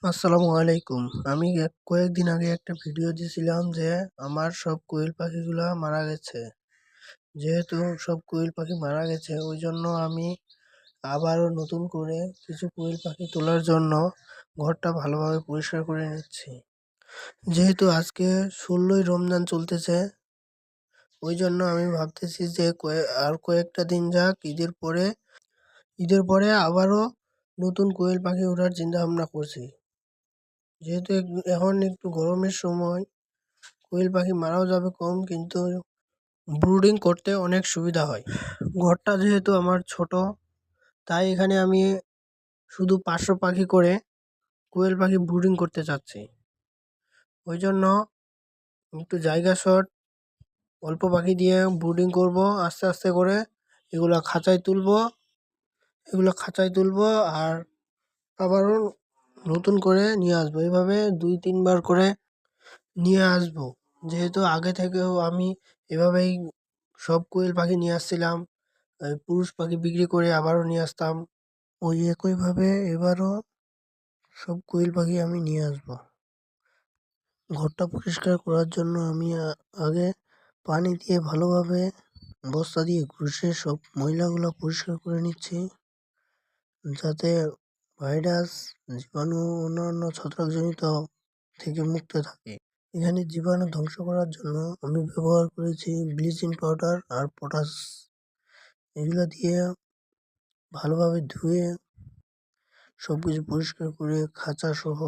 আসসালামু আলাইকুম। আমি কয়েকদিন আগে একটা ভিডিও দিয়েছিলাম যে আমার সব কোয়েল পাখিগুলা মারা গেছে। যেহেতু সব কোয়েল পাখি মারা গেছে ওই জন্য আমি আবারও নতুন করে কিছু কোয়েল পাখি তোলার জন্য ঘরটা ভালোভাবে পরিষ্কার করে নিচ্ছি। যেহেতু আজকে ১৬ই রমজান চলতেছে, ওই জন্য আমি ভাবতেছি যে আর কয়েকটা দিন যাক, ঈদের পরে আবারও নতুন কোয়েল পাখি ওঠার চিন্তা ভাবনা করছি। যেহেতু এখন একটু গরমের সময়, কোয়েল পাখি মারাও যাবে কম, কিন্তু ব্রুডিং করতে অনেক সুবিধা হয়। ঘরটা যেহেতু আমার ছোট, তাই এখানে আমি শুধু ৫০০ পাখি করে কোয়েল পাখি ব্রুডিং করতে চাচ্ছি। ওই জন্য একটু জায়গা শর্ট, অল্প পাখি দিয়ে ব্রুডিং করব আস্তে আস্তে করে। এগুলো খাঁচায় তুলবো আর আবারও নতুন করে নিয়ে আসবো। এভাবে ২-৩ বার করে নিয়ে আসবো। যেহেতু আগে থেকেও আমি এভাবেই সব কোয়েল পাখি নিয়ে আসছিলাম। পুরুষ পাখি বিক্রি করে আবারও নিয়ে আসতাম। ওই একইভাবে এবারও সব কোয়েল পাখি আমি নিয়ে আসবো। ঘরটা পরিষ্কার করার জন্য আমি আগে পানি দিয়ে ভালোভাবে বস্তা দিয়ে ঘষে সব ময়লাগুলো পরিষ্কার করে নিচ্ছি, যাতে ভাইরাস, জীবাণু, অন্যান্য ছত্রাকজনিত থেকে মুক্ত থাকে। এখানে জীবাণু ধ্বংস করার জন্য আমি ব্যবহার করেছি ব্লিচিং পাউডার আর পটাশ। এগুলো দিয়ে ভালোভাবে ধুয়ে সবকিছু পরিষ্কার করে খাঁচা সহ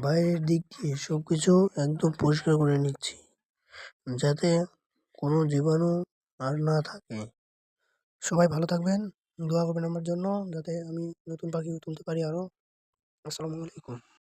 বাইরের দিক দিয়ে সবকিছু একদম পরিষ্কার করে নিচ্ছি, যাতে কোনো জীবাণু আর না থাকে। সবাই ভালো থাকবেন, দোয়া করবেন আমার জন্য, যাতে আমি নতুন পাখি তুলতে পারি আরও। আসসালামু আলাইকুম।